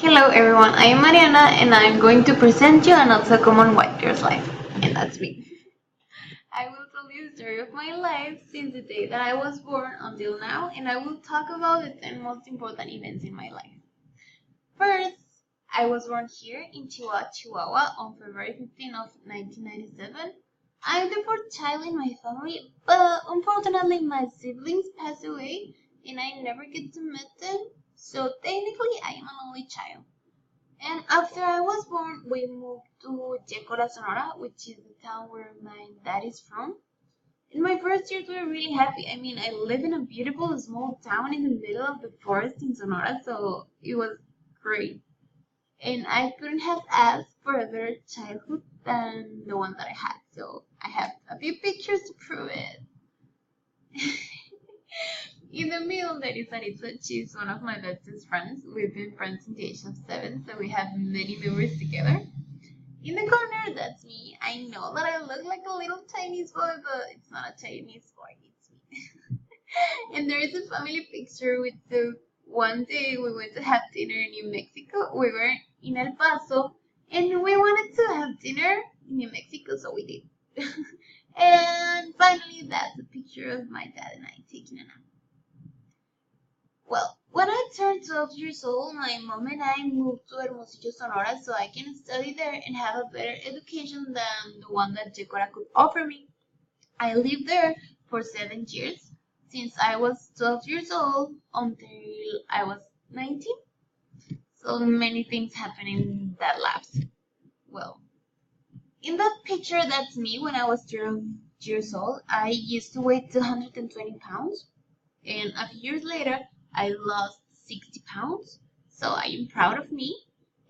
Hello everyone, I am Mariana and I am going to present you an also common white girl's life, and that's me. I will tell you the story of my life since the day that I was born until now, and I will talk about the 10 most important events in my life. First, I was born here in Chihuahua, Chihuahua on February 15 of 1997. I'm the fourth child in my family, but unfortunately my siblings passed away and I never get to meet them, so technically I am an only child. And after I was born, we moved to Yecora, Sonora, which is the town where my dad is from. In my first years, we were really happy. I mean, I live in a beautiful small town in the middle of the forest in Sonora, so it was great. And I couldn't have asked for a better childhood than the one that I had. So I have a few pictures to prove it. In the middle, there is Aritza. She's one of my bestest friends. We've been friends since the age of 7, so we have many memories together. In the corner, that's me. I know that I look like a little Chinese boy, but it's not a Chinese boy, it's me. And there is a family picture with the one day we went to have dinner in New Mexico. We were in El Paso, and we wanted to have dinner in New Mexico, so we did. And finally, that's a picture of my dad and I taking a nap. Well, when I turned 12 years old, my mom and I moved to Hermosillo, Sonora, so I can study there and have a better education than the one that Yecora could offer me. I lived there for 7 years, since I was 12 years old until I was 19. So many things happened in that lapse. Well, in that picture, that's me when I was 12 years old. I used to weigh 220 pounds, and a few years later, I lost 60 pounds, so I am proud of me.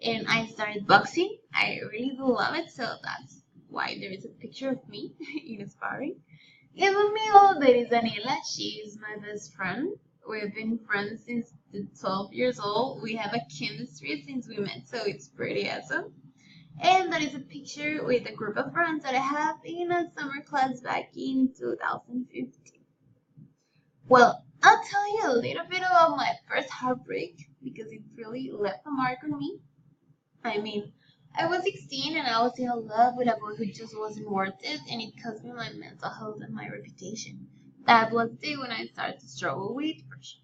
And I started boxing. I really do love it, so that's why there is a picture of me in sparring. In the middle, there is Daniela. She is my best friend. We've been friends since 12 years old. We have a chemistry since we met, so it's pretty awesome. And that is a picture with a group of friends that I have in a summer class back in 2015. Well, I'll tell you a little bit about my first heartbreak because it really left a mark on me. I mean, I was 16 and I was in love with a boy who just wasn't worth it, and it cost me my mental health and my reputation. That was the day when I started to struggle with depression.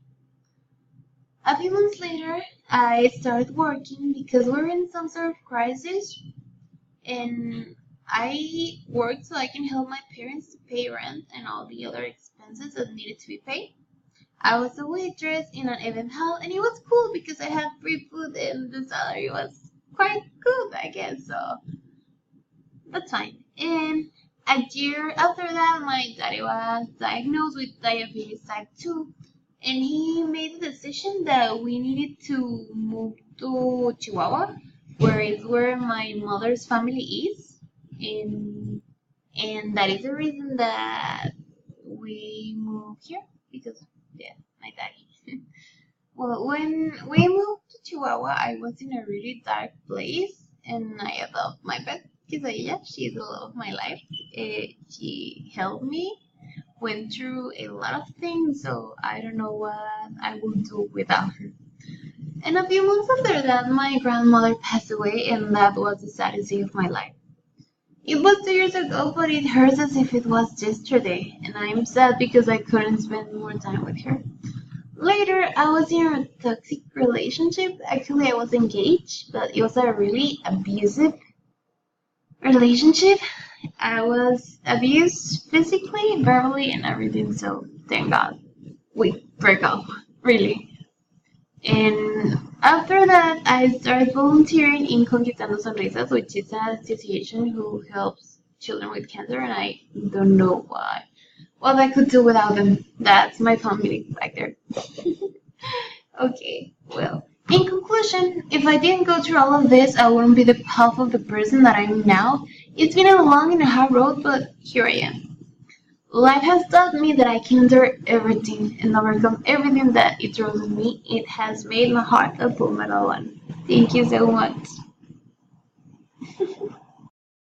A few months later, I started working because we were in some sort of crisis, and I worked so I can help my parents to pay rent and all the other expenses that needed to be paid. I was a waitress in an event hall, and it was cool because I had free food and the salary was quite good, I guess. So that's fine. And a year after that, my daddy was diagnosed with diabetes type 2, and he made the decision that we needed to move to Chihuahua, where my mother's family is, and that is the reason that we moved here because yeah, my daddy. Well, when we moved to Chihuahua, I was in a really dark place, and I adopted my pet Quesadilla. She's the love of my life. She helped me, went through a lot of things, so I don't know what I would do without her. And a few months after that, my grandmother passed away, and that was the saddest day of my life. It was 2 years ago, but it hurts as if it was yesterday, and I'm sad because I couldn't spend more time with her. Later, I was in a toxic relationship. Actually, I was engaged, but it was a really abusive relationship. I was abused physically, verbally, and everything, so thank God we broke up, really. And after that, I started volunteering in Conquistando Sonrisas, which is an association who helps children with cancer, and I don't know what I could do without them. That's my family back there. Okay, well, in conclusion, if I didn't go through all of this, I wouldn't be the half of the person that I am now. It's been a long and a hard road, but here I am. Life has taught me that I can endure everything and overcome everything that it throws at me. It has made my heart a full metal one. Thank you so much.